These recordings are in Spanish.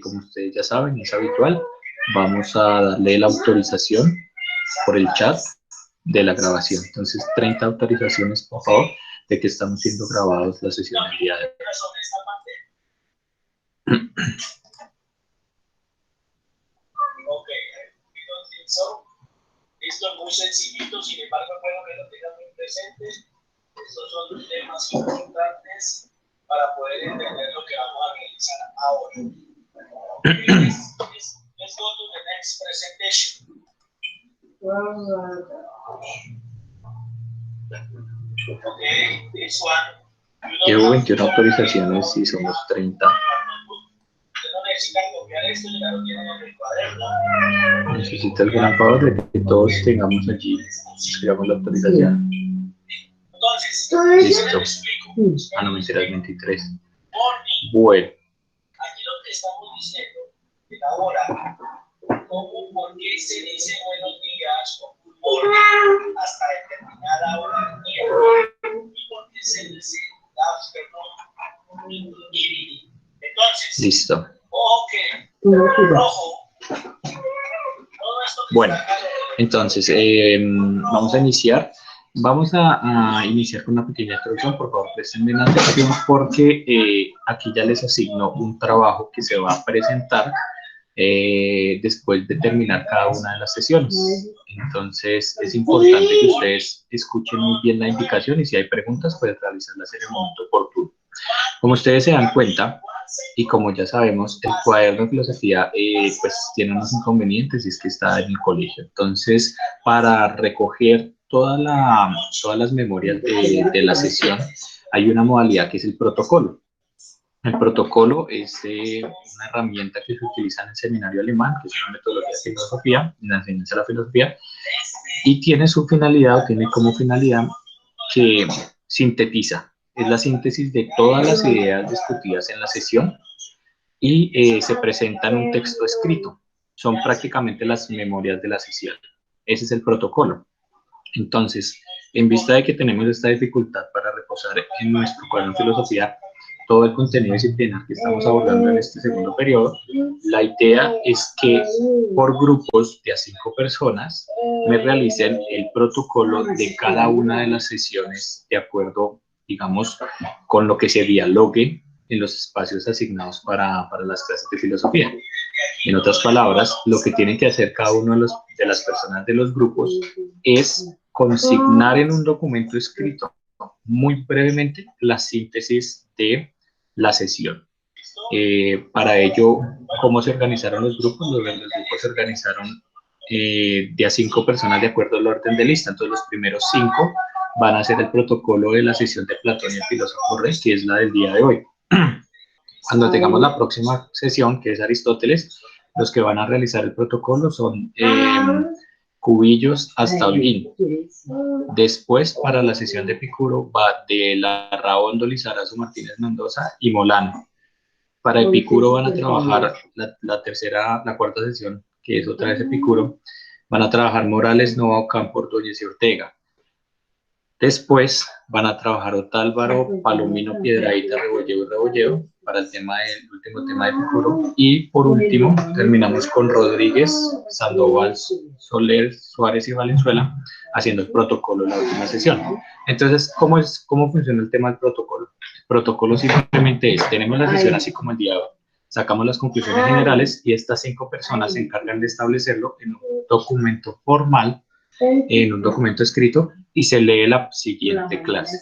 como ustedes ya saben, es habitual, vamos a darle la autorización por el chat de la grabación. Entonces, 30 autorizaciones, por favor, de que estamos siendo grabados la sesión del día de hoy. Ok, esto es muy sencillito, sin embargo, es bueno que lo tengan muy presente. Estos son los temas importantes para poder entender lo que vamos a realizar ahora. Let's go to the next presentation. Okay, this one. Llevo 21 autorizaciones y somos 30. No necesitan copiar esto, ya lo tienen en el cuaderno. Necesito el gran favor de que todos tengamos allí, escribamos la autorización. Entonces, listo. Ah, no, me serás 23. Bueno. Aquí lo que estamos diciendo, en la hora, cómo, por qué se dice buenos días o good morning hasta determinada hora del día, y por qué se dice afternoon, evening. Entonces, listo. Ojo que rojo. Bueno, entonces, vamos a iniciar. Vamos a iniciar con una pequeña introducción. Por favor, prestenme atención porque aquí ya les asigno un trabajo que se va a presentar después de terminar cada una de las sesiones. Entonces, es importante que ustedes escuchen muy bien la indicación y si hay preguntas, pueden realizarlas en el momento oportuno. Como ustedes se dan cuenta, y como ya sabemos, el cuaderno de filosofía pues tiene unos inconvenientes y es que está en el colegio. Entonces, para recoger todas las memorias de la sesión, hay una modalidad que es el protocolo. El protocolo es una herramienta que se utiliza en el seminario alemán, que es una metodología de filosofía, en la enseñanza de la filosofía, y tiene su finalidad, o tiene como finalidad que sintetiza. Es la síntesis de todas las ideas discutidas en la sesión y se presenta en un texto escrito. Son prácticamente las memorias de la sesión. Ese es el protocolo. Entonces, en vista de que tenemos esta dificultad para reposar en nuestro cuaderno de filosofía todo el contenido disciplinar que estamos abordando en este segundo periodo, la idea es que por grupos de a 5 personas me realicen el protocolo de cada una de las sesiones de acuerdo, digamos, con lo que se dialogue en los espacios asignados para las clases de filosofía. En otras palabras, lo que tiene que hacer cada uno de las personas de los grupos es consignar en un documento escrito muy brevemente la síntesis de la sesión. Para ello, ¿cómo se organizaron los grupos? Los grupos se organizaron de a 5 personas de acuerdo al orden de lista. Entonces, los primeros 5 van a hacer el protocolo de la sesión de Platón y el filósofo Rey, que es la del día de hoy. Cuando tengamos la próxima sesión, que es Aristóteles, los que van a realizar el protocolo son Cubillos hasta Holguín. Después, para la sesión de Epicuro, va de Larraondo, Lizarazo, Martínez Mendoza y Molano. Para Epicuro van a trabajar la cuarta sesión, que es otra vez Epicuro, van a trabajar Morales, Nova, Ocampo, Ordóñez y Ortega. Después van a trabajar Otálvaro, Palomino, Piedrahíta, Rebolledo y Rebolledo para el último tema de Epicuro. Y por último, terminamos con Rodríguez, Sandoval, Soler, Suárez y Valenzuela haciendo el protocolo en la última sesión. Entonces, ¿cómo funciona el tema del protocolo? El protocolo simplemente es, tenemos la sesión así como el día de hoy, sacamos las conclusiones generales y estas 5 personas se encargan de establecerlo en un documento formal, en un documento escrito, y se lee la siguiente clase.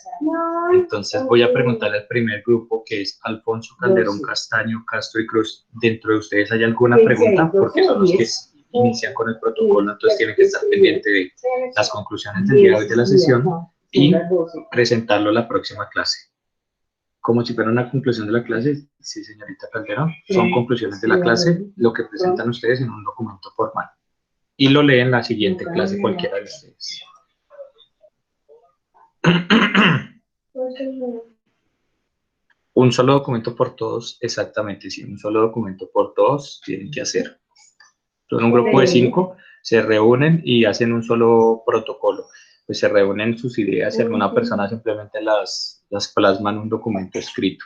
Entonces voy a preguntarle al primer grupo, que es Alfonso, Calderón, Castaño, Castro y Cruz. ¿Dentro de ustedes hay alguna pregunta? Porque son los que inician con el protocolo, entonces tienen que estar pendientes de las conclusiones del día de hoy de la sesión y presentarlo a la próxima clase. Como si fuera una conclusión de la clase, sí, señorita Calderón, son conclusiones de la clase, lo que presentan ustedes en un documento formal. Y lo leen en la siguiente clase cualquiera de ustedes. Un solo documento por todos, exactamente, sí, un solo documento por todos tienen que hacer. Son un grupo de 5, se reúnen y hacen un solo protocolo. Pues se reúnen sus ideas y alguna persona simplemente las plasma en un documento escrito.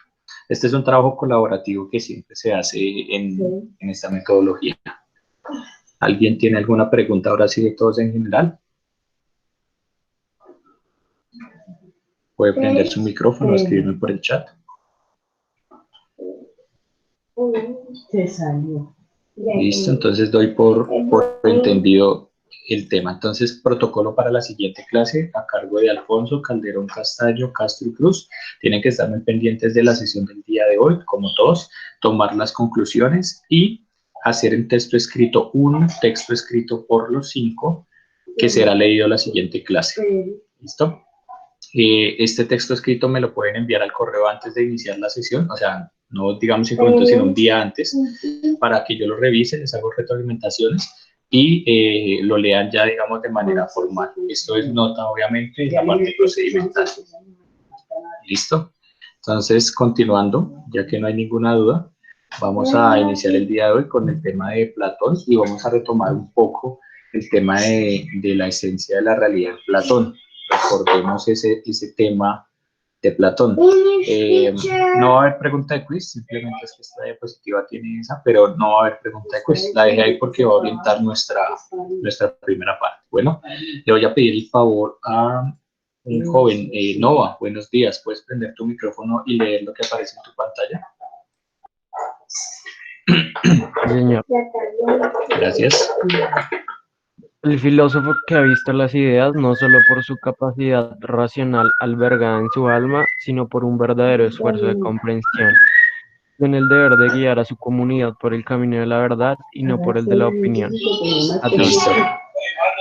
Este es un trabajo colaborativo que siempre se hace en esta metodología. ¿Alguien tiene alguna pregunta ahora sí de todos en general? Puede prender su micrófono o escribirme por el chat. Se salió. Listo, entonces doy por entendido el tema. Entonces, protocolo para la siguiente clase a cargo de Alfonso Calderón Castaño Castro y Cruz. Tienen que estar muy pendientes de la sesión del día de hoy, como todos, tomar las conclusiones y hacer un texto escrito por los 5, que será leído la siguiente clase. ¿Listo? Este texto escrito me lo pueden enviar al correo antes de iniciar la sesión, o sea, no digamos 5 minutos, sino un día antes, para que yo lo revise, les hago retroalimentaciones y lo lean ya, digamos, de manera formal. Esto es nota, obviamente, en la parte procedimental. ¿Listo? Entonces, continuando, ya que no hay ninguna duda, vamos a iniciar el día de hoy con el tema de Platón y vamos a retomar un poco el tema de la esencia de la realidad en Platón. Recordemos ese tema de Platón. No va a haber pregunta de quiz, simplemente es que esta diapositiva tiene esa, pero no va a haber pregunta de quiz. La dejé ahí porque va a orientar nuestra primera parte. Bueno, le voy a pedir el favor a un joven, Nova, buenos días. ¿Puedes prender tu micrófono y leer lo que aparece en tu pantalla? Señor, Gracias. el filósofo que ha visto las ideas no solo por su capacidad racional albergada en su alma, sino por un verdadero esfuerzo de comprensión, en el deber de guiar a su comunidad por el camino de la verdad y no por el de la opinión. Listo.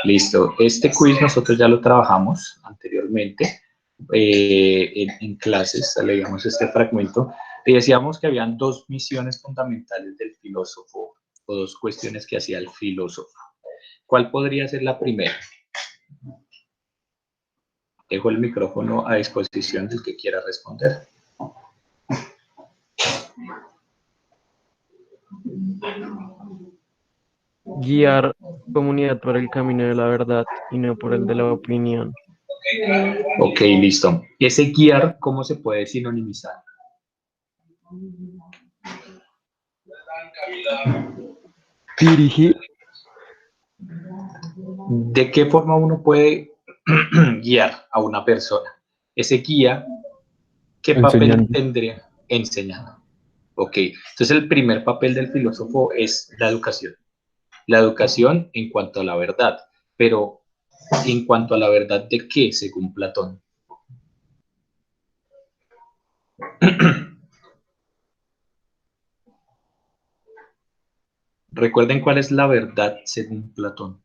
Listo. Este quiz nosotros ya lo trabajamos anteriormente en clases, leíamos este fragmento y decíamos que habían dos misiones fundamentales del filósofo o dos cuestiones que hacía el filósofo. ¿Cuál podría ser la primera? Dejo el micrófono a disposición del que quiera responder. Guiar comunidad por el camino de la verdad y no por el de la opinión. Ok, listo. Ese guiar, ¿cómo se puede sinonimizar? Dirigir. ¿De qué forma uno puede guiar a una persona? Ese guía, ¿qué papel Enseñando. tendría? Enseñando. Ok, entonces el primer papel del filósofo es la educación. La educación en cuanto a la verdad, pero en cuanto a la verdad de qué, según Platón. Recuerden cuál es la verdad según Platón.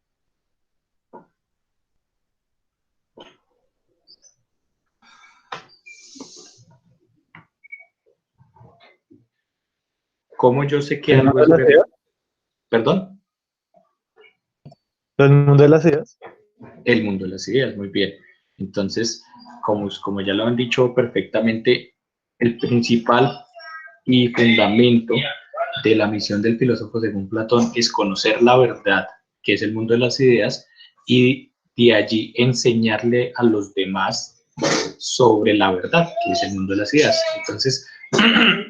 ¿Cómo yo sé que ¿El algo mundo es de las verdad? ideas? ¿Perdón? ¿El mundo de las ideas? El mundo de las ideas, muy bien. Entonces, como ya lo han dicho perfectamente, el principal y fundamento de la misión del filósofo según Platón es conocer la verdad, que es el mundo de las ideas, y de allí enseñarle a los demás sobre la verdad, que es el mundo de las ideas. Entonces,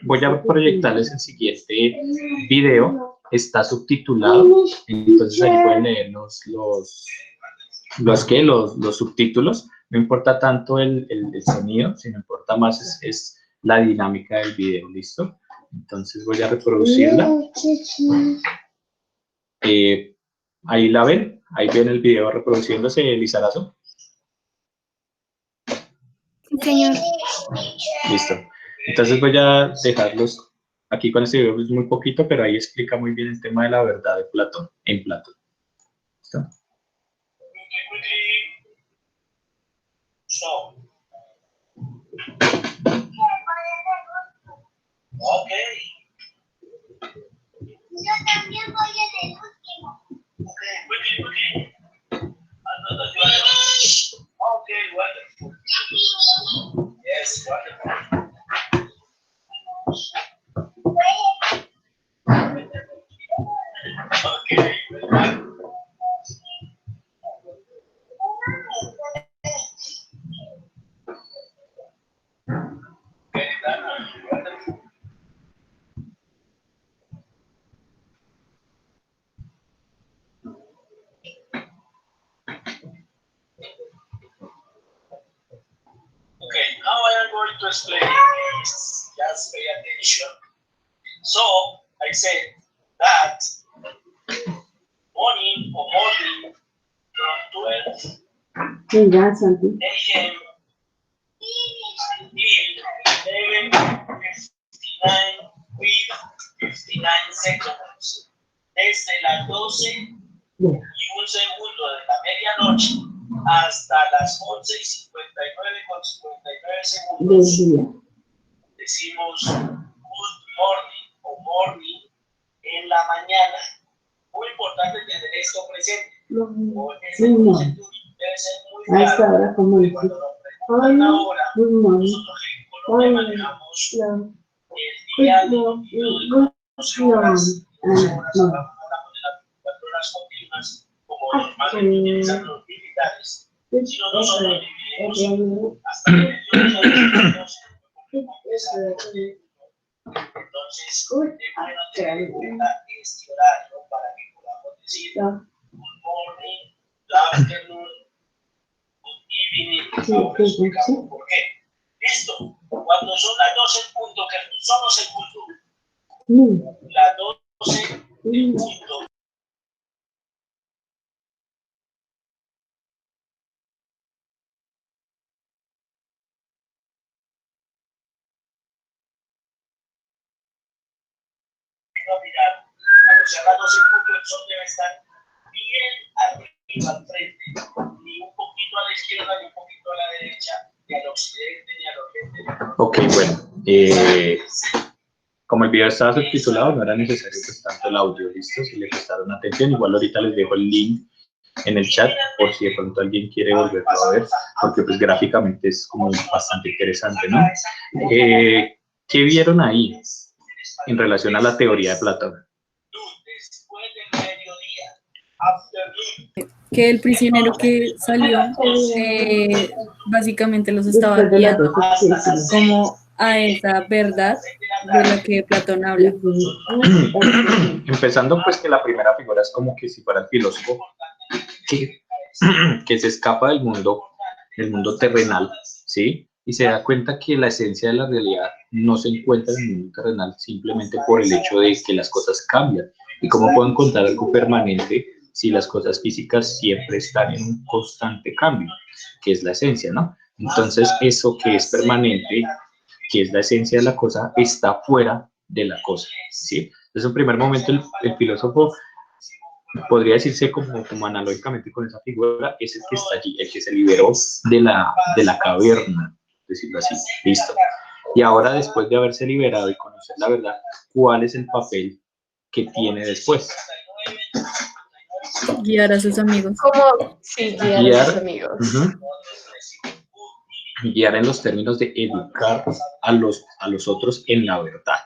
voy a proyectarles el siguiente video, está subtitulado, entonces ahí pueden leer los subtítulos. No importa tanto el sonido, sino importa más es la dinámica del video, ¿listo? Entonces voy a reproducirla. Ahí la ven, ahí ven el video reproduciéndose, Lizarazo. Sí, señor. Listo. Entonces voy a dejarlos aquí con este video, es muy poquito, pero ahí explica muy bien el tema de la verdad de Platón, en Platón. ¿Listo? So. Ok. Yo también voy en el último. Ok, okay, wonderful. Yes, wonderful. Okay, going to explain. Just pay attention. So I said that morning from 12 Mira, Santi. a.m. till 11:59 with 59 seconds. Desde las 12 y un segundo de la medianoche hasta las 11:59 con 59 Del segundos. día. Decimos good morning o morning en la mañana. Muy importante tener esto presente. Porque este concepto debe ser muy A esta claro. hora, como dice. Cuando nos preguntan la hora, Good morning. nosotros en Colombia manejamos No. el día No. dividido en 12 horas. 12 horas No. hablamos de las 24 horas continuas, como normalmente utilizan los militares. Sino nosotros dividimos hasta el mediodía. Entonces, es bueno tener en cuenta este horario para que podamos decir good morning, good afternoon, good evening. Ahora explicamos por qué. Listo. Cuando son las 12 en punto, que somos el punto. Las 12 en punto. Mirar, cuando se haga 12 puntos, el sol debe estar bien arriba al frente, ni un poquito a la izquierda, ni un poquito a la derecha, ni al occidente, ni al oriente. Ok, bueno. Como el video estaba subtitulado, no era necesario pues tanto el audio, ¿listo? Si le prestaron atención, igual ahorita les dejo el link en el chat por si de pronto alguien quiere volverlo a ver, porque pues gráficamente es como bastante interesante, ¿no? ¿Qué vieron ahí en relación a la teoría de Platón? Que el prisionero que salió básicamente los estaba guiando como a esa verdad de la que Platón habla. Empezando pues que la primera figura es como que si fuera el filósofo que se escapa del mundo terrenal, ¿sí? Y se da cuenta que la esencia de la realidad no se encuentra en el mundo terrenal simplemente por el hecho de que las cosas cambian. ¿Y cómo puedo encontrar algo permanente si las cosas físicas siempre están en un constante cambio? Que es la esencia, ¿no? Entonces, eso que es permanente, que es la esencia de la cosa, está fuera de la cosa, ¿sí? Entonces, en primer momento, el filósofo podría decirse como analógicamente con esa figura, es el que está allí, el que se liberó de la caverna, decirlo así, listo. Y ahora, después de haberse liberado y conocer la verdad, ¿cuál es el papel que tiene después? Guiar a sus amigos. Como, sí, guiar a sus amigos. Guiar en los términos de educar a los otros en la verdad.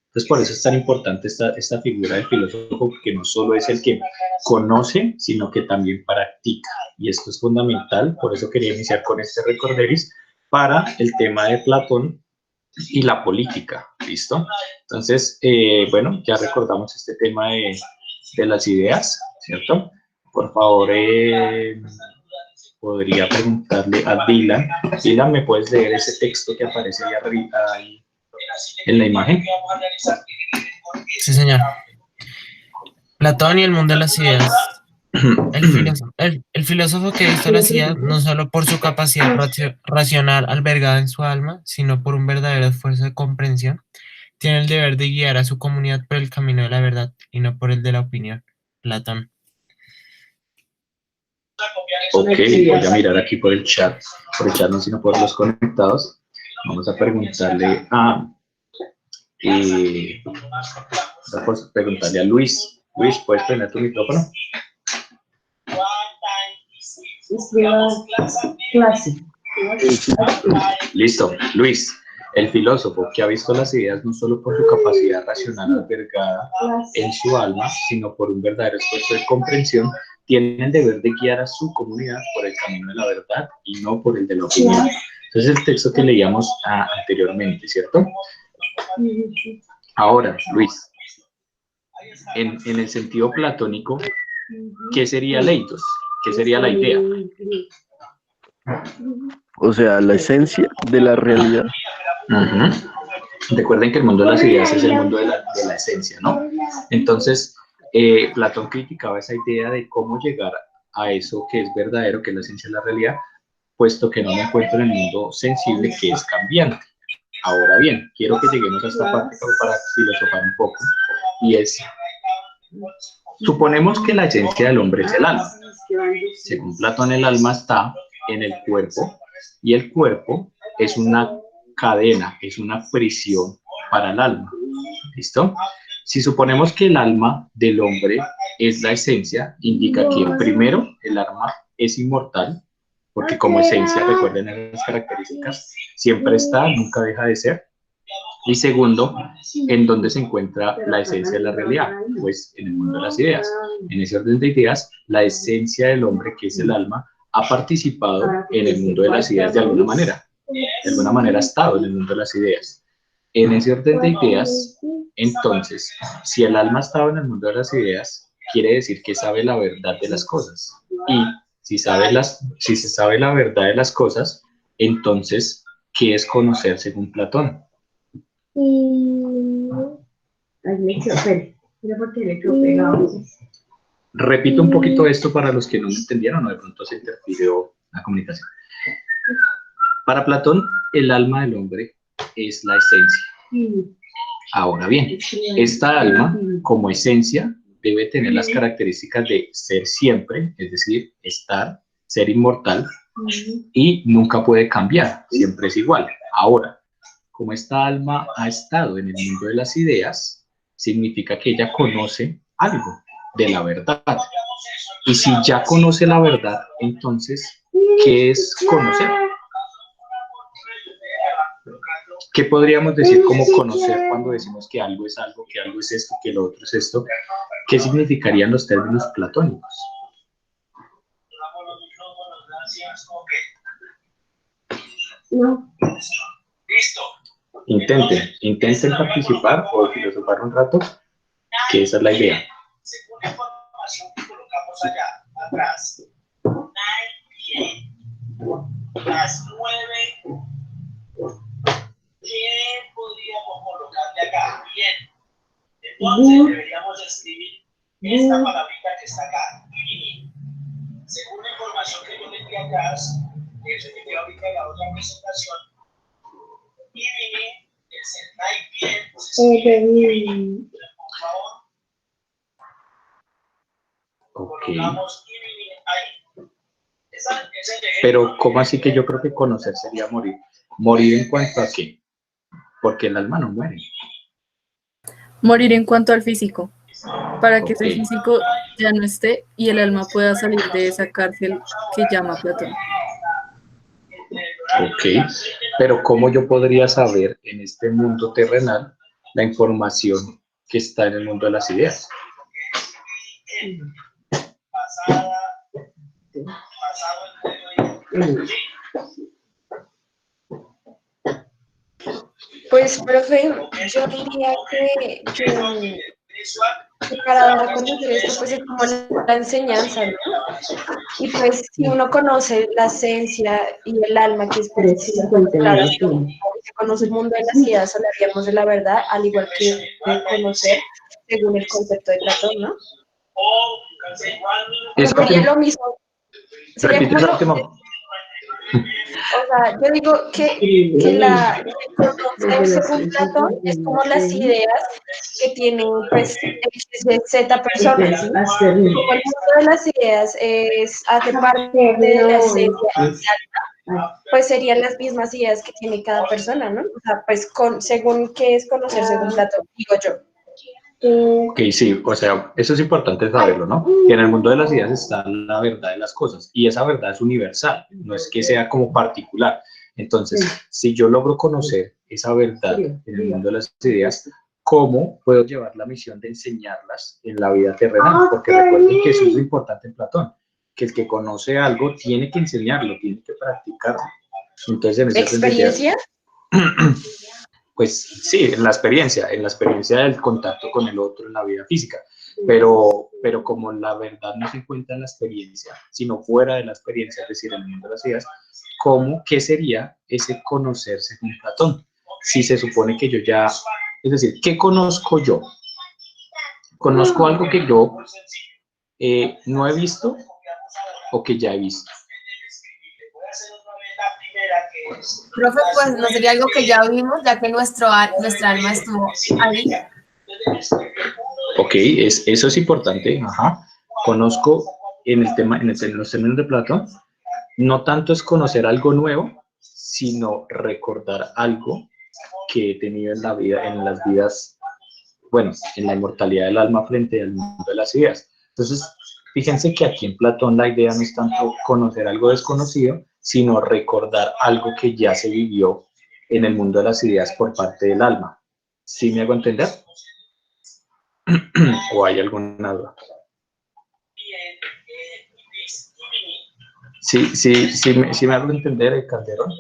Entonces, por eso es tan importante esta figura del filósofo, porque no solo es el que conoce, sino que también practica. Y esto es fundamental, por eso quería iniciar con este recorderis para el tema de Platón y la política, ¿listo? Entonces, bueno, ya recordamos este tema de las ideas, ¿cierto? Por favor, podría preguntarle a Dylan. Dylan, ¿me puedes leer ese texto que aparece ahí arriba en la imagen? Sí, señor. Platón y el mundo de las ideas. El filósofo que ha visto las ideas no solo por su capacidad racional albergada en su alma, sino por un verdadero esfuerzo de comprensión, tiene el deber de guiar a su comunidad por el camino de la verdad y no por el de la opinión. Platón. Ok, voy a mirar aquí por el chat no, sino por los conectados. Vamos a preguntarle a Luis. Luis, ¿puedes prender tu micrófono? Clase. Listo, Luis, el filósofo que ha visto las ideas no solo por su capacidad racional albergada en su alma, sino por un verdadero esfuerzo de comprensión, tiene el deber de guiar a su comunidad por el camino de la verdad y no por el de la opinión. Entonces, el texto que leíamos anteriormente, ¿cierto? Ahora, Luis, en el sentido platónico, ¿qué sería leitos? ¿Qué sería la idea? O sea, la esencia de la realidad. Recuerden que el mundo de las ideas es el mundo de la esencia, ¿no? Entonces, Platón criticaba esa idea de cómo llegar a eso que es verdadero, que es la esencia de la realidad, puesto que no me encuentro en el mundo sensible que es cambiante. Ahora bien, quiero que lleguemos a esta parte para filosofar un poco, y es, suponemos que la esencia del hombre es el alma. Según Platón, el alma está en el cuerpo, y el cuerpo es una cadena, es una prisión para el alma. ¿Listo? Si suponemos que el alma del hombre es la esencia, indica que primero el alma es inmortal, porque como esencia, recuerden las características, siempre está, nunca deja de ser. Y segundo, ¿en dónde se encuentra la esencia de la realidad? Pues en el mundo de las ideas. En ese orden de ideas, la esencia del hombre, que es el alma, ha participado en el mundo de las ideas de alguna manera. De alguna manera ha estado en el mundo de las ideas. En ese orden de ideas, entonces, si el alma ha estado en el mundo de las ideas, quiere decir que sabe la verdad de las cosas. Y si se sabe la verdad de las cosas, entonces, ¿qué es conocer según Platón? Repito un poquito esto para los que no me entendieron o de pronto se interfirió la comunicación. Para Platón, el alma del hombre es la esencia. Ahora bien, esta alma, como esencia, debe tener las características de ser siempre, es decir, estar, ser inmortal, y nunca puede cambiar, siempre es igual. Ahora, como esta alma ha estado en el mundo de las ideas, significa que ella conoce algo de la verdad. Y si ya conoce la verdad, entonces, ¿qué es conocer? ¿Qué podríamos decir como conocer cuando decimos que algo es algo, que algo es esto, que lo otro es esto? ¿Qué significarían los términos platónicos? No. Intenten participar o filosofar un rato, que esa es la idea. Según la información que colocamos allá atrás, las 9, ¿quién podríamos colocarle acá? Bien. Entonces deberíamos escribir esta palabrita que está acá. Según la información que yo le di atrás, que eso que quedó ahorita en la otra presentación, el Sentai bien, pues escribe, por favor. Ok. Pero, ¿cómo así que yo creo que conocer sería morir? ¿Morir en cuanto a qué? Porque el alma no muere. Morir en cuanto al físico, para que ese Ok. físico ya no esté y el alma pueda salir de esa cárcel que llama Platón. Ok, pero ¿cómo yo podría saber en este mundo terrenal la información que está en el mundo de las ideas? Pues, profe, yo diría que para dar a conocer esto, pues es como la enseñanza, ¿no? Y pues si uno conoce la esencia y el alma, que es claro, si se conoce el mundo de las ideas, hablaríamos de la verdad, al igual que de conocer según el concepto de Platón, ¿no? Sería lo mismo. Sería como lo, o sea, yo digo que el conocer según Platón es como las ideas que tienen, pues, Z personas, ¿sí? Como el mundo de las ideas hace parte de la esencia, pues serían las mismas ideas que tiene cada persona, ¿no? O sea, pues según qué es conocer según Platón, digo yo. Ok, sí, o sea, eso es importante saberlo, ¿no? Que en el mundo de las ideas está la verdad de las cosas y esa verdad es universal, no es que sea como particular. Entonces, si yo logro conocer esa verdad en el mundo de las ideas, ¿cómo puedo llevar la misión de enseñarlas en la vida terrenal? Porque recuerden que eso es lo importante en Platón, que el que conoce algo tiene que enseñarlo, tiene que practicarlo. Entonces, en ese ¿Experiencia? Pues sí, en la experiencia del contacto con el otro en la vida física, pero como la verdad no se encuentra en la experiencia, sino fuera de la experiencia, es decir, en el mundo de las ideas, ¿qué sería ese conocer según Platón? si se supone que yo ya, es decir, ¿qué conozco yo? ¿Conozco algo que yo no he visto o que ya he visto? Profe, pues no sería algo que ya vimos, ya que nuestra alma estuvo ahí. Ok, eso es importante. Ajá. Conozco en los términos de Platón, no tanto es conocer algo nuevo, sino recordar algo que he tenido en la vida, en las vidas, bueno, en la inmortalidad del alma frente al mundo de las ideas. Entonces, fíjense que aquí en Platón la idea no es tanto conocer algo desconocido, sino recordar algo que ya se vivió en el mundo de las ideas por parte del alma. ¿Sí me hago entender? ¿O hay alguna duda? Sí me hago entender, Calderón.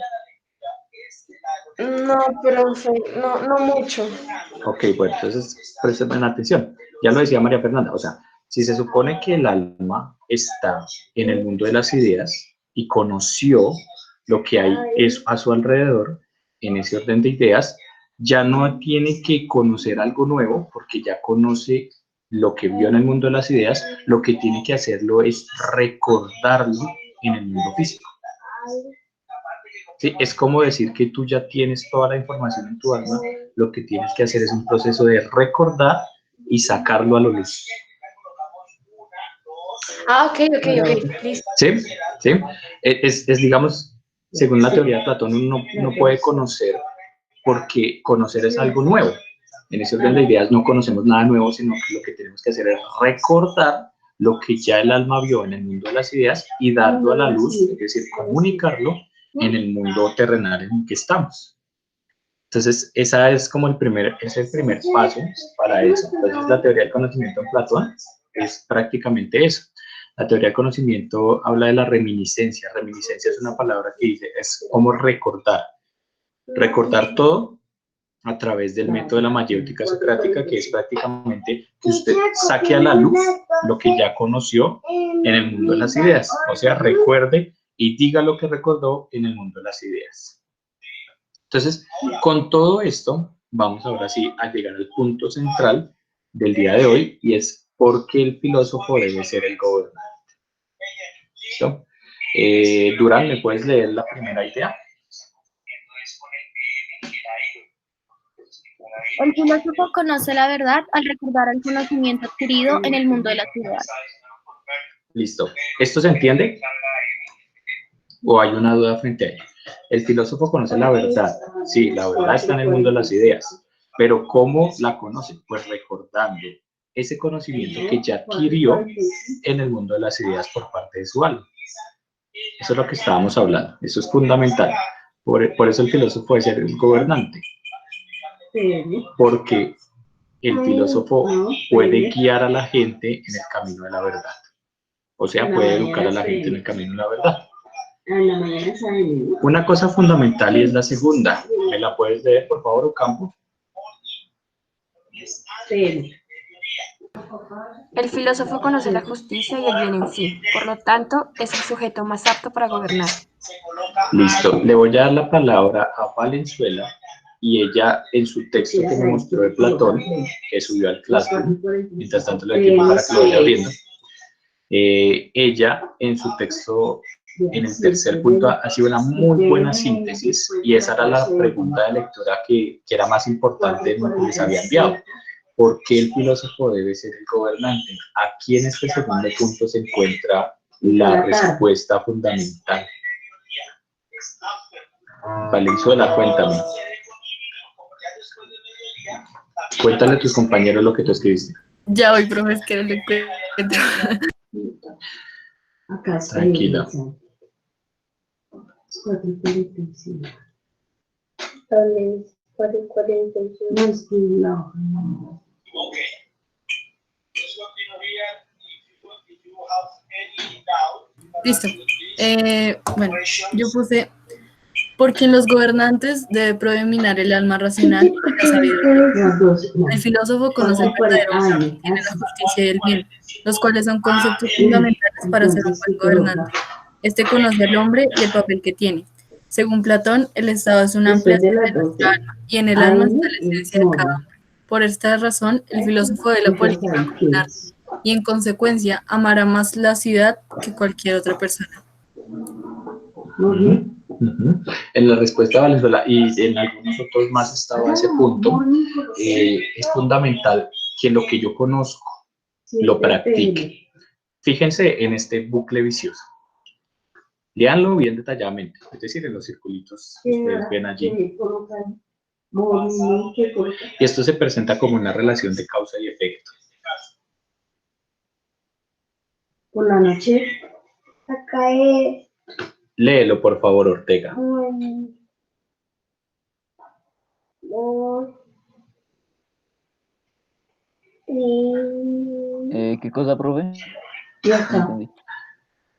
No, profe, no mucho. Ok, bueno, entonces presten atención. Ya lo decía María Fernanda, o sea, si se supone que el alma está en el mundo de las ideas y conoció lo que hay a su alrededor, en ese orden de ideas, ya no tiene que conocer algo nuevo porque ya conoce lo que vio en el mundo de las ideas, lo que tiene que hacerlo es recordarlo en el mundo físico. Sí, es como decir que tú ya tienes toda la información en tu alma, lo que tienes que hacer es un proceso de recordar y sacarlo a la luz. Ok, listo. ¿Sí? ¿Sí? Digamos, según la teoría de Platón, uno no puede conocer porque conocer es algo nuevo. En ese orden de ideas no conocemos nada nuevo, sino que lo que tenemos que hacer es recordar lo que ya el alma vio en el mundo de las ideas y darlo a la luz, es decir, comunicarlo en el mundo terrenal en el que estamos. Entonces, esa es como el primer paso para eso. Entonces, la teoría del conocimiento en Platón es prácticamente eso. La teoría del conocimiento habla de la reminiscencia. Reminiscencia es una palabra que dice, es como recordar todo a través del método de la mayéutica socrática, que es prácticamente que usted saque a la luz lo que ya conoció en el mundo de las ideas. O sea, recuerde y diga lo que recordó en el mundo de las ideas. Entonces, con todo esto, vamos ahora sí a llegar al punto central del día de hoy, y es por qué el filósofo debe ser el gobernante. ¿Listo? Durán, ¿me puedes leer la primera idea? El filósofo conoce la verdad al recordar el conocimiento adquirido en el mundo de las ideas. Listo. ¿Esto se entiende? ¿O hay una duda frente a ello? El filósofo conoce la verdad. Sí, la verdad está en el mundo de las ideas. Pero ¿cómo la conoce? Pues recordando ese conocimiento que ya adquirió en el mundo de las ideas por parte de su alma. Eso es lo que estábamos hablando. Eso es fundamental. Por eso el filósofo debe ser el gobernante. Porque el filósofo puede guiar a la gente en el camino de la verdad. O sea, puede educar a la gente en el camino de la verdad. Una cosa fundamental y es la segunda. ¿Me la puedes leer, por favor, Ocampo? El filósofo conoce la justicia y el bien en sí, por lo tanto, es el sujeto más apto para gobernar. Listo. Le voy a dar la palabra a Valenzuela y ella, en su texto que me mostró de Platón, que subió al Classroom, mientras tanto le doy tiempo para que lo vaya abriendo, ella, en su texto, en el tercer punto, ha sido una muy buena síntesis, y esa era la pregunta de lectura que era más importante en lo que les había enviado. ¿Por qué el filósofo debe ser el gobernante? Aquí en este segundo punto se encuentra la respuesta fundamental. Valenzuela, cuéntame. Cuéntale a tus compañeros lo que tú escribiste. Ya voy, profe, es que no lo encuentro. Tranquila. 4:45. También 4:45. Listo. Bueno, yo puse, porque en los gobernantes debe predominar el alma racional y la sabiduría. El filósofo conoce el verdadero orden, tiene la justicia y el bien, los cuales son conceptos fundamentales para ser un buen gobernante. Este conoce al hombre y el papel que tiene. Según Platón, el Estado es una ampliación de nuestra alma y en el alma está la esencia de cada hombre. Por esta razón, el filósofo de la política popular y en consecuencia amará más la ciudad que cualquier otra persona. En la respuesta de Valenzuela y en algunos otros más estaba ese punto, es fundamental que lo que yo conozco lo practique. Fíjense en este bucle vicioso. Léanlo bien detalladamente, es decir, en los circulitos que ustedes ven allí. Y esto se presenta como una relación de causa y efecto. Por la noche. Acá es. Léelo, por favor, Ortega. ¿Qué cosa, profe?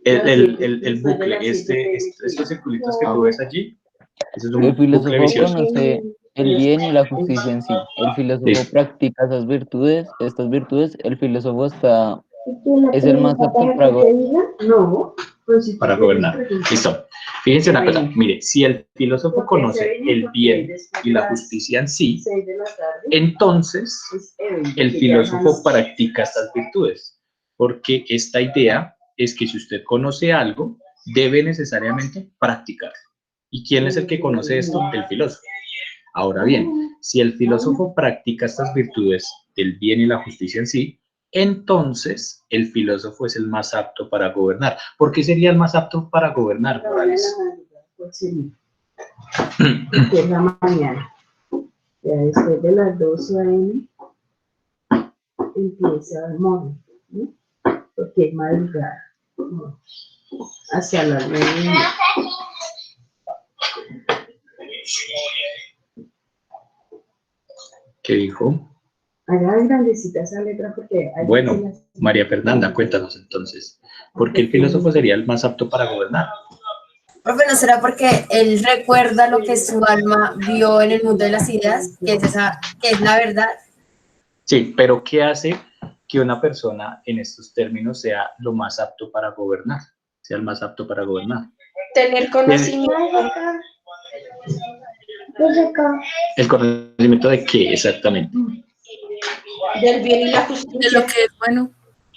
El bucle, estos circulitos que tú ves allí, ese es un El bucle filósofo vicioso. conoce el bien y la justicia en sí. El filósofo practica estas virtudes, el filósofo es el más apto para gobernar. No, Para gobernar. Listo. Fíjense una cosa, mire, si el filósofo conoce el bien y la justicia en sí, entonces el filósofo practica estas virtudes, porque esta idea es que si usted conoce algo, debe necesariamente practicarlo. ¿Y quién es el que conoce esto? El filósofo. Ahora bien, si el filósofo practica estas virtudes del bien y la justicia en sí, entonces el filósofo es el más apto para gobernar. ¿Por qué sería el más apto para gobernar, Morales? Porque es la mañana. Ya después de las 12 a.m. empieza el morning, ¿no? Porque es madrugada, ¿no? Hacia las 9:30. ¿Qué dijo? Haga grandecita esa letra porque... Bueno, María Fernanda, cuéntanos entonces, ¿por qué el filósofo sería el más apto para gobernar? Profe, ¿no será porque él recuerda lo que su alma vio en el mundo de las ideas, que es la verdad? Sí, pero ¿qué hace que una persona en estos términos sea lo más apto para gobernar? Sea el más apto para gobernar. Tener conocimiento. ¿El conocimiento de qué exactamente? Del bien y la justicia. De lo que es bueno.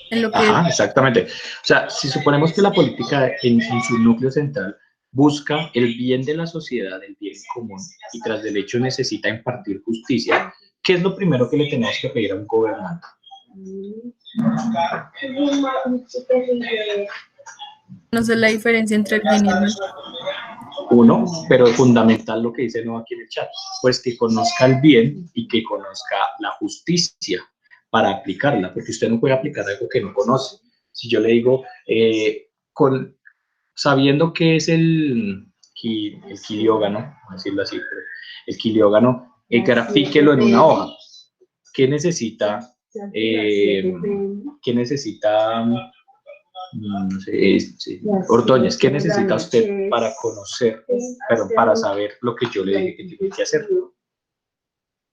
En lo que Ajá, exactamente. O sea, si suponemos que la política en su núcleo central busca el bien de la sociedad, el bien común, y tras del hecho necesita impartir justicia, ¿qué es lo primero que le tenemos que pedir a un gobernante? no sé la diferencia entre el bien y el mal. Uno, pero fundamental lo que dice no aquí en el chat, pues que conozca el bien y que conozca la justicia para aplicarla, porque usted no puede aplicar algo que no conoce. Si yo le digo, sabiendo qué es el quiliógano, vamos a decirlo así, pero el quiliógano, grafíquelo en una hoja. ¿Qué necesita? ¿Qué necesita? No sé, Ordóñez, ¿qué necesita usted para conocer, perdón, para saber lo que yo le dije que tiene que hacer?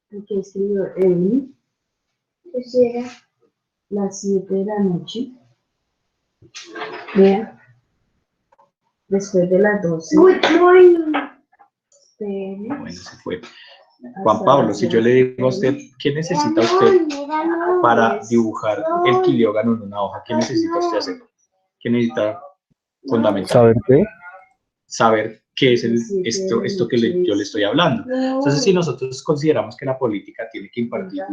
Que escribió Evelyn, pues llega las 7 de la noche, vean, después de las 12. Bueno, se fue. Juan Pablo, si yo le digo a usted, ¿qué necesita usted para dibujar el quiliógano en una hoja? ¿Qué necesita usted hacer? ¿Qué necesita fundamental? ¿Saber qué? Saber qué es esto que yo le estoy hablando. Entonces, si nosotros consideramos que la política tiene que impartir el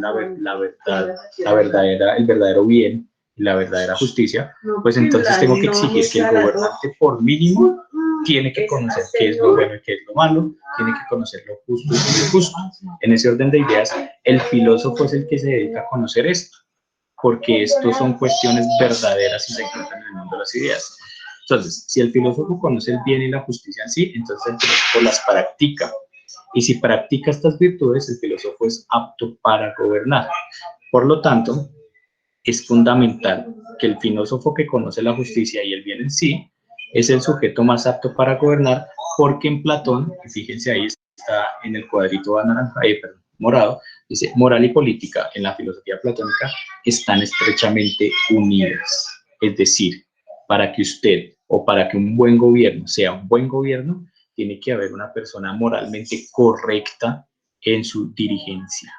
verdadero bien y la verdadera justicia, pues entonces tengo que exigir que el gobernante, por mínimo, tiene que conocer qué es lo bueno y qué es lo malo, tiene que conocer lo justo y lo injusto. En ese orden de ideas, el filósofo es el que se dedica a conocer esto, porque esto son cuestiones verdaderas y se encuentran en el mundo de las ideas. Entonces, si el filósofo conoce el bien y la justicia en sí, entonces el filósofo las practica. Y si practica estas virtudes, el filósofo es apto para gobernar. Por lo tanto, es fundamental que el filósofo que conoce la justicia y el bien en sí es el sujeto más apto para gobernar, porque en Platón, fíjense ahí está en el cuadrito morado, dice, moral y política en la filosofía platónica están estrechamente unidas. Es decir, para que usted o para que un buen gobierno sea un buen gobierno, tiene que haber una persona moralmente correcta en su dirigencia.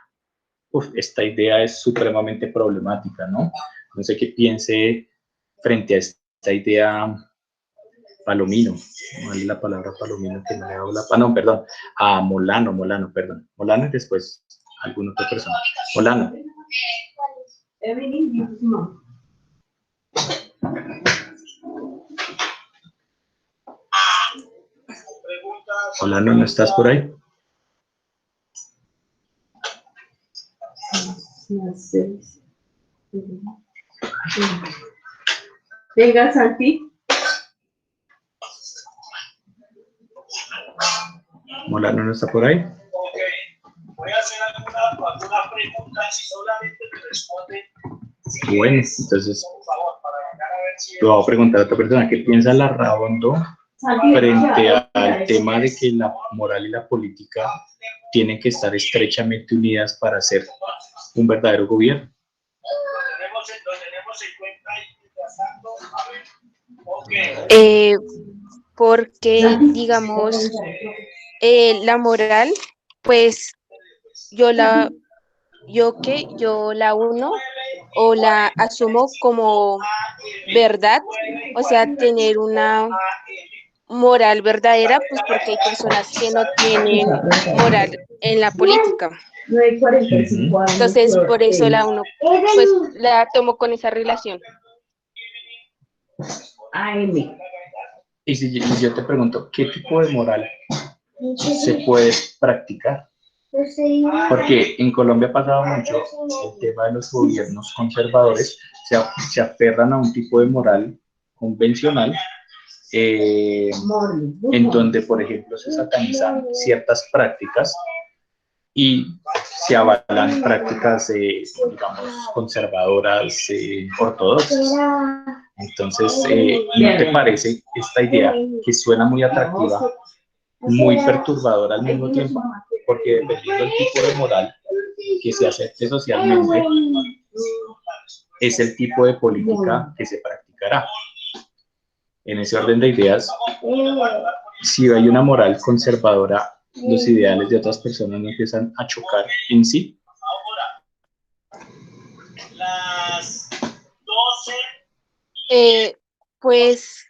Esta idea es supremamente problemática, ¿no? No sé qué piense frente a esta idea Palomino. ¿Cuál es la palabra Palomino que no me habla? No, perdón. Molano, perdón. Molano y después alguna otra persona. Molano. Molano, ¿no estás por ahí? Venga, Santi. Molano no está por ahí. Ok, voy a hacer alguna pregunta, si solamente me responden. Si Bueno, quieres, entonces por favor, para llegar a ver si... le voy a preguntar a otra persona, ¿qué piensa Larraondo frente al tema de que la moral y la política tienen que estar estrechamente unidas para hacer un verdadero gobierno? Lo tenemos en cuenta y mientras tanto, a ver. Porque, digamos, la moral, pues yo la uno o la asumo como verdad, o sea, tener una moral verdadera, pues porque hay personas que no tienen moral en la política. Entonces, por eso la uno, pues la tomo con esa relación. Y si yo te pregunto, ¿qué tipo de moral se puede practicar? Porque en Colombia ha pasado mucho el tema de los gobiernos conservadores, se aferran a un tipo de moral convencional, en donde, por ejemplo, se satanizan ciertas prácticas y se avalan prácticas, digamos, conservadoras, ortodoxas. Entonces, ¿no te parece esta idea que suena muy atractiva, muy perturbadora al mismo tiempo? Porque dependiendo del tipo de moral que se acepte socialmente, es el tipo de política que se practicará. En ese orden de ideas, si hay una moral conservadora, los ideales de otras personas no empiezan a chocar en sí. Las 12. Pues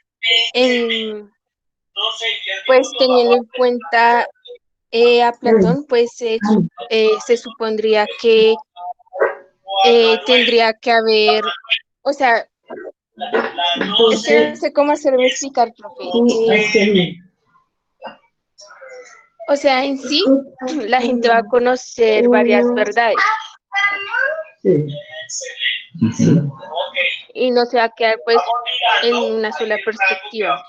teniendo en cuenta a Platón, pues se supondría que tendría que haber, o sea, es que no sé cómo hacerme explicar, profe. O sea, en sí, la gente va a conocer varias verdades. Y no se va a quedar, pues, en una sola perspectiva.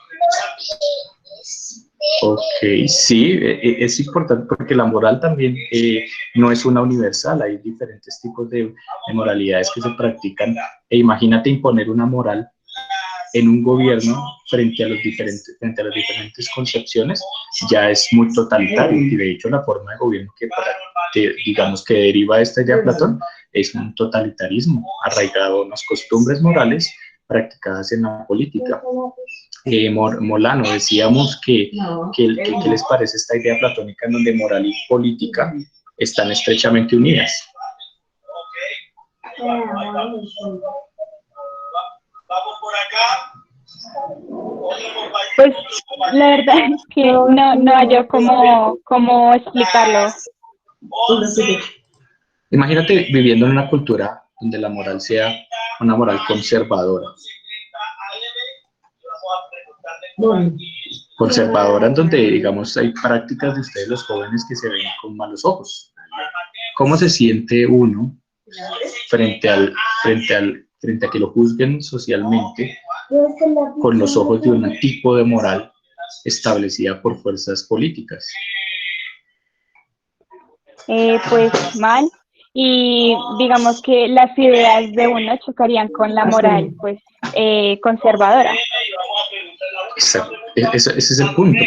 Ok, sí, es importante porque la moral también no es una universal, hay diferentes tipos de moralidades que se practican, e imagínate imponer una moral en un gobierno frente a las diferentes concepciones, ya es muy totalitario, y de hecho la forma de gobierno que digamos que deriva de esta idea de Platón es un totalitarismo arraigado en las costumbres morales practicadas en la política. Molano, decíamos que les parece esta idea platónica en donde moral y política están estrechamente unidas. Vamos por acá. Pues la verdad es que no hallo cómo explicarlo. Imagínate viviendo en una cultura donde la moral sea una moral conservadora. Conservadora, en donde, digamos, hay prácticas de ustedes, los jóvenes, que se ven con malos ojos. ¿Cómo se siente uno frente a que lo juzguen socialmente con los ojos de un tipo de moral establecida por fuerzas políticas? Pues mal, y digamos que las ideas de uno chocarían con la moral, pues, conservadora. Exacto. Ese es el punto,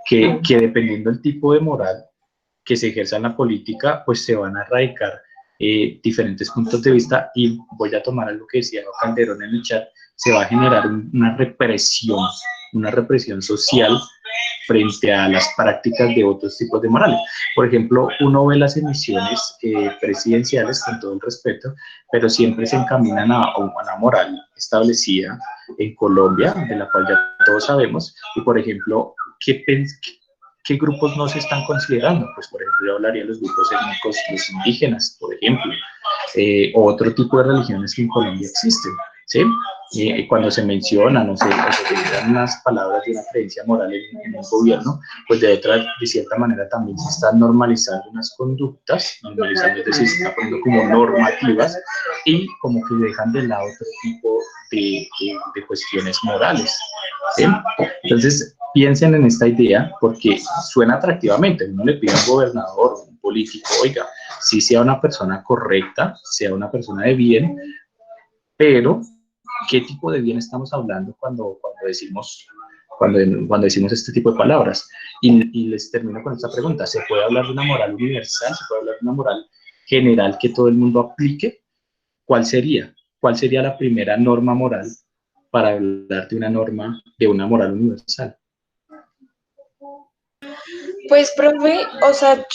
que dependiendo del tipo de moral que se ejerza en la política, pues se van a erradicar diferentes puntos de vista, y voy a tomar algo que decía Calderón en el chat, se va a generar una represión una represión social frente a las prácticas de otros tipos de morales. Por ejemplo, uno ve las emisiones presidenciales, con todo el respeto, pero siempre se encaminan a una moral establecida en Colombia, de la cual ya todos sabemos, y por ejemplo, ¿qué grupos no se están considerando? Pues por ejemplo, yo hablaría de los grupos étnicos, los indígenas, por ejemplo, o otro tipo de religiones que en Colombia existen, ¿sí? Cuando se mencionan o se utilizan unas palabras de una creencia moral en el gobierno, pues de cierta manera también se están normalizando unas conductas, normalizando, es decir, se están poniendo como normativas y como que dejan de lado otro tipo de cuestiones morales, ¿sí? Entonces, piensen en esta idea porque suena atractivamente. Uno le pide a un gobernador, un político, oiga, sí sea una persona correcta, sea una persona de bien, pero ¿qué tipo de bien estamos hablando cuando decimos este tipo de palabras? Y les termino con esta pregunta. ¿Se puede hablar de una moral universal? ¿Se puede hablar de una moral general que todo el mundo aplique? ¿Cuál sería? ¿Cuál sería la primera norma moral para hablar de una moral universal? Pues, profe, o sea,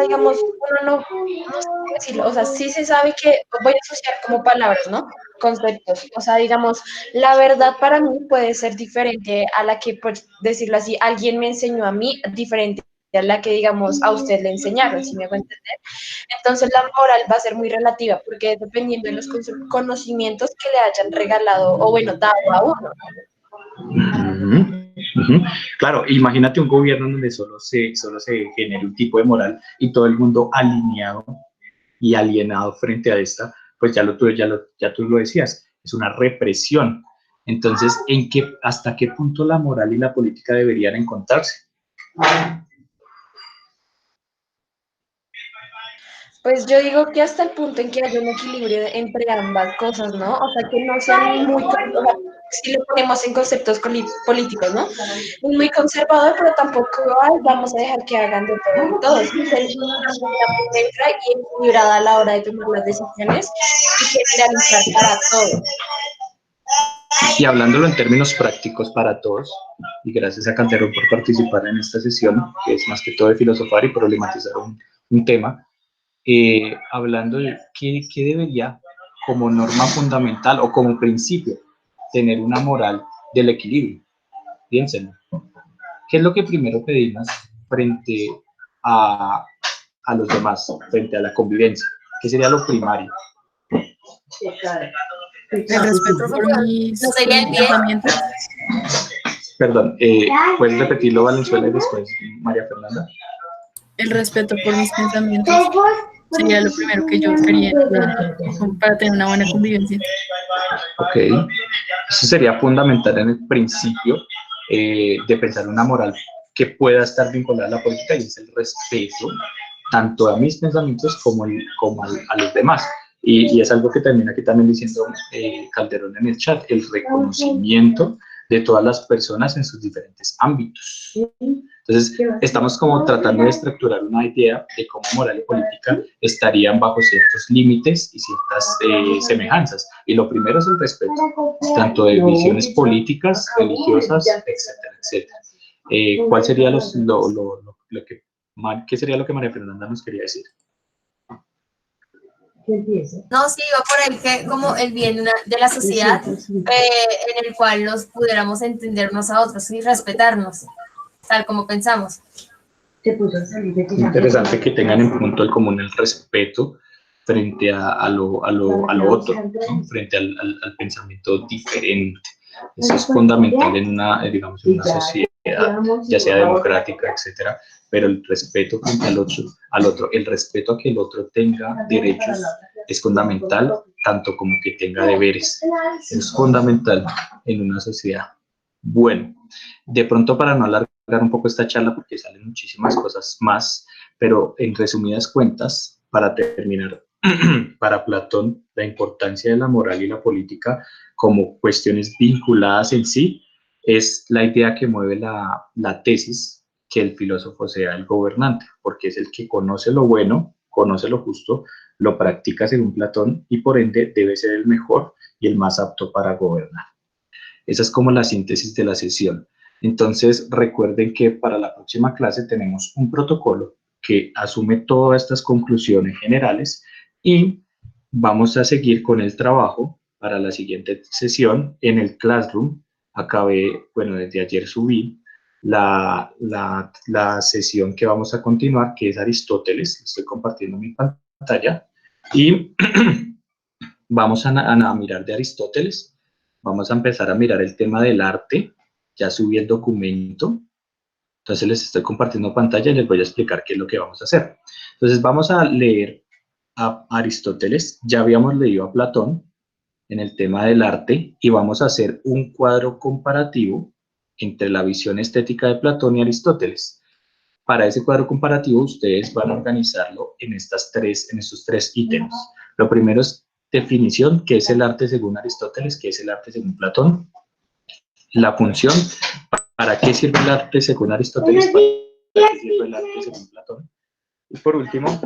digamos, uno no sé cómo decirlo, o sea, sí se sabe que, voy a asociar como palabras, ¿no? Conceptos, o sea, digamos, la verdad para mí puede ser diferente a la que, por decirlo así, alguien me enseñó a mí, diferente a la que, digamos, a usted le enseñaron, si me hago entender. Entonces, la moral va a ser muy relativa, porque dependiendo de los conocimientos que le hayan regalado, o bueno, dado a uno. Claro, imagínate un gobierno donde solo se genere un tipo de moral y todo el mundo alineado y alienado frente a esta, pues ya tú lo decías, es una represión. Entonces, ¿hasta qué punto la moral y la política deberían encontrarse? Pues yo digo que hasta el punto en que haya un equilibrio entre ambas cosas, ¿no? O sea, que no sean ni muy, si lo ponemos en conceptos políticos, ¿no? Ni muy conservador, pero tampoco vamos a dejar que hagan de todo y todo. Sí, ser neutra y equilibrada a la hora de tomar las decisiones y generalizar para todo. Y hablándolo en términos prácticos para todos, y gracias a Calderón por participar en esta sesión, que es más que todo de filosofar y problematizar un tema, hablando de qué debería como norma fundamental o como principio tener una moral del equilibrio. Piénsenlo. ¿Qué es lo que primero pedimos frente a los demás, frente a la convivencia? ¿Qué sería lo primario? El respeto por mis pensamientos. Perdón, ¿puedes repetirlo, Valenzuela, y después María Fernanda? El respeto por mis pensamientos sería lo primero que yo quería para tener una buena convivencia. Ok, eso sería fundamental en el principio de pensar una moral que pueda estar vinculada a la política, y es el respeto tanto a mis pensamientos como a los demás. Y es algo que termina aquí también diciendo Calderón en el chat, el reconocimiento de todas las personas en sus diferentes ámbitos. Entonces, estamos como tratando de estructurar una idea de cómo moral y política estarían bajo ciertos límites y ciertas semejanzas. Y lo primero es el respeto, tanto de visiones políticas, religiosas, etcétera, etcétera. ¿Cuál sería qué sería lo que María Fernanda nos quería decir? No, sí, iba por ahí que como el bien de la sociedad en el cual nos pudiéramos entender unos a otros y respetarnos, tal como pensamos. Interesante que tengan en punto el común el respeto frente a lo otro, ¿no? Frente al pensamiento diferente. Eso es fundamental en una sociedad, ya sea democrática, etcétera, pero el respeto frente al otro, el respeto a que el otro tenga derechos es fundamental, tanto como que tenga deberes. Es fundamental en una sociedad. Bueno, de pronto para no alargar un poco esta charla, porque salen muchísimas cosas más, pero en resumidas cuentas, para terminar, para Platón, la importancia de la moral y la política como cuestiones vinculadas en sí es la idea que mueve la tesis que el filósofo sea el gobernante, porque es el que conoce lo bueno, conoce lo justo, lo practica según Platón y por ende debe ser el mejor y el más apto para gobernar. Esa es como la síntesis de la sesión. Entonces, recuerden que para la próxima clase tenemos un protocolo que asume todas estas conclusiones generales y vamos a seguir con el trabajo para la siguiente sesión en el Classroom. Acabé, bueno, desde ayer subí la sesión que vamos a continuar, que es Aristóteles. Estoy compartiendo mi pantalla y vamos a mirar de Aristóteles. Vamos a empezar a mirar el tema del arte. Ya subí el documento. Entonces les estoy compartiendo pantalla y les voy a explicar qué es lo que vamos a hacer. Entonces vamos a leer a Aristóteles. Ya habíamos leído a Platón en el tema del arte y vamos a hacer un cuadro comparativo entre la visión estética de Platón y Aristóteles. Para ese cuadro comparativo ustedes van a organizarlo en estos tres ítems. Lo primero es definición, ¿qué es el arte según Aristóteles? ¿Qué es el arte según Platón? La función, ¿para qué sirve el arte según Aristóteles? ¿Para qué sirve el arte según Platón? Y por último,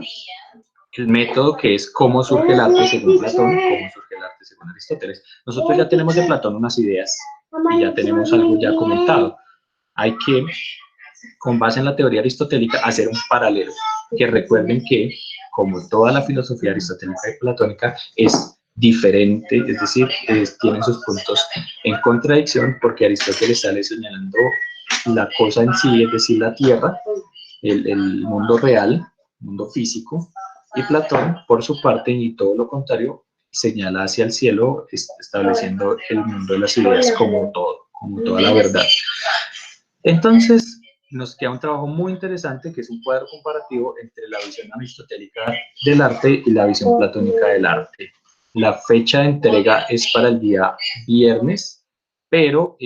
el método, que es cómo surge el arte según Platón, cómo surge el arte según Aristóteles. Nosotros ya tenemos de Platón unas ideas y ya tenemos algo ya comentado. Hay que, con base en la teoría aristotélica, hacer un paralelo. Que recuerden que, como toda la filosofía aristotélica y platónica, es diferente, es decir, tiene sus puntos en contradicción, porque Aristóteles sale señalando la cosa en sí, es decir, la tierra, el mundo real, mundo físico, y Platón, por su parte, y todo lo contrario, señala hacia el cielo, estableciendo el mundo de las ideas como todo, como toda la verdad. Entonces, nos queda un trabajo muy interesante, que es un cuadro comparativo entre la visión aristotélica del arte y la visión platónica del arte. La fecha de entrega es para el día viernes, pero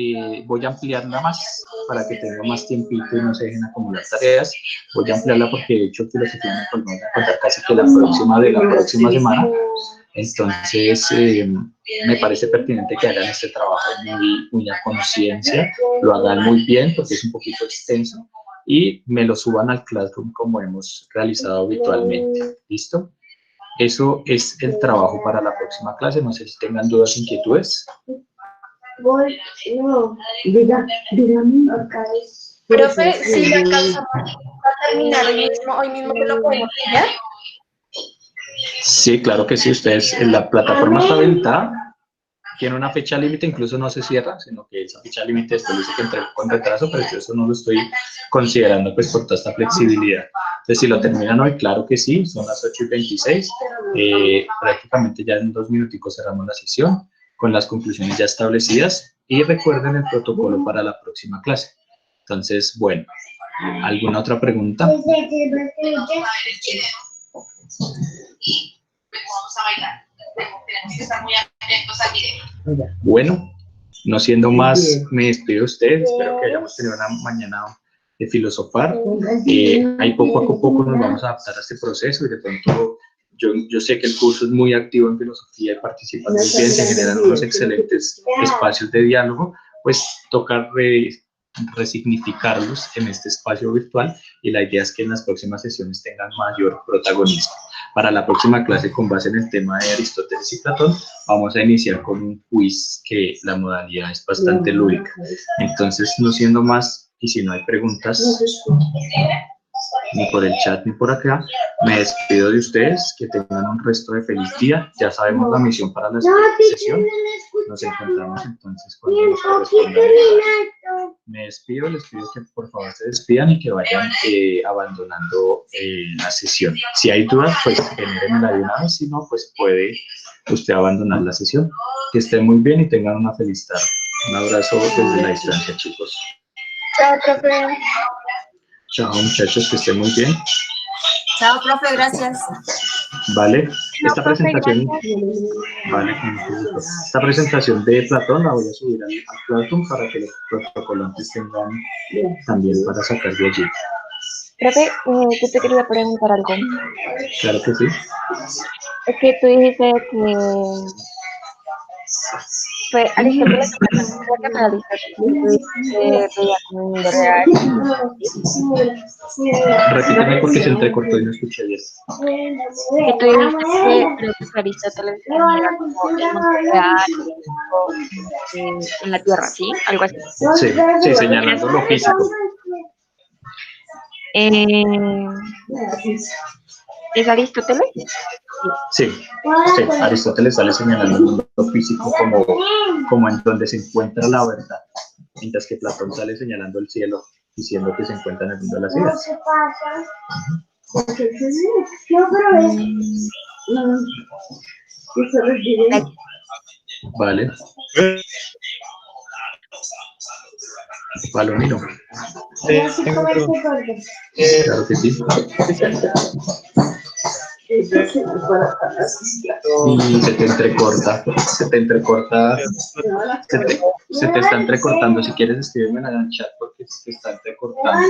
voy a ampliarla más para que tenga más tiempito y no se dejen acumular tareas. Voy a ampliarla porque de hecho filosofía me podemos encontrar casi que la próxima semana. Entonces, me parece pertinente que hagan este trabajo muy a conciencia, lo hagan muy bien porque es un poquito extenso y me lo suban al Classroom como hemos realizado habitualmente. ¿Listo? Eso es el trabajo para la próxima clase. No sé si tengan dudas o inquietudes. Profe, si le alcanzamos a terminar hoy mismo que lo podemos enviar. Sí, claro que sí. Ustedes, la plataforma está habilitada, tiene una fecha límite, incluso no se cierra, sino que esa fecha límite después dice que entrega con retraso, pero yo eso no lo estoy considerando pues por toda esta flexibilidad. Entonces, si lo terminan hoy, claro que sí, son las 8:26, prácticamente ya en 2 minuticos cerramos la sesión, con las conclusiones ya establecidas, y recuerden el protocolo para la próxima clase. Entonces, bueno, ¿alguna otra pregunta? Bueno, no siendo más, me despido de ustedes. Espero que hayamos tenido una mañana de filosofar. Ahí poco a poco nos vamos a adaptar a este proceso y de pronto yo sé que el curso es muy activo en filosofía y participan muy bien, se generan unos excelentes espacios de diálogo, pues tocar resignificarlos en este espacio virtual y la idea es que en las próximas sesiones tengan mayor protagonismo. Para la próxima clase, con base en el tema de Aristóteles y Platón, vamos a iniciar con un quiz que la modalidad es bastante lúdica. Entonces, no siendo más, y si no hay preguntas, ni por el chat ni por acá, me despido de ustedes, que tengan un resto de feliz día. Ya sabemos la misión para la siguiente sesión. Nos encontramos entonces cuando nos corresponda. Me despido, les pido que por favor se despidan y que vayan abandonando la sesión. Si hay dudas, pues genérenmela de una vez, si no, pues puede usted abandonar la sesión. Que estén muy bien y tengan una feliz tarde. Un abrazo desde la distancia, chicos. Chao, profe. Chao, muchachos, que estén muy bien. Chao, profe, gracias. Vale, esta presentación, esta presentación de Platón la voy a subir al Classroom para que los protocolantes tengan también para sacar de allí. Profe, yo te quería preguntar algo. Claro que sí. Es que tú dijiste fue Aristóteles que analizó el mundo real. Repíteme porque se entrecortó y no escuché bien. Que tú dijiste que creo que fue Aristóteles que era como el mundo real en la Tierra, ¿sí? Algo así. Sí, señalando lo físico. ¿Es Aristóteles? Sí, Aristóteles sale señalando el mundo físico como en donde se encuentra la verdad, mientras que Platón sale señalando el cielo, diciendo que se encuentra en el mundo de las ideas. Vale. Palomino. Claro que sí. Y se te entrecorta, se te está entrecortando. Si quieres escríbeme en el chat porque se te está entrecortando.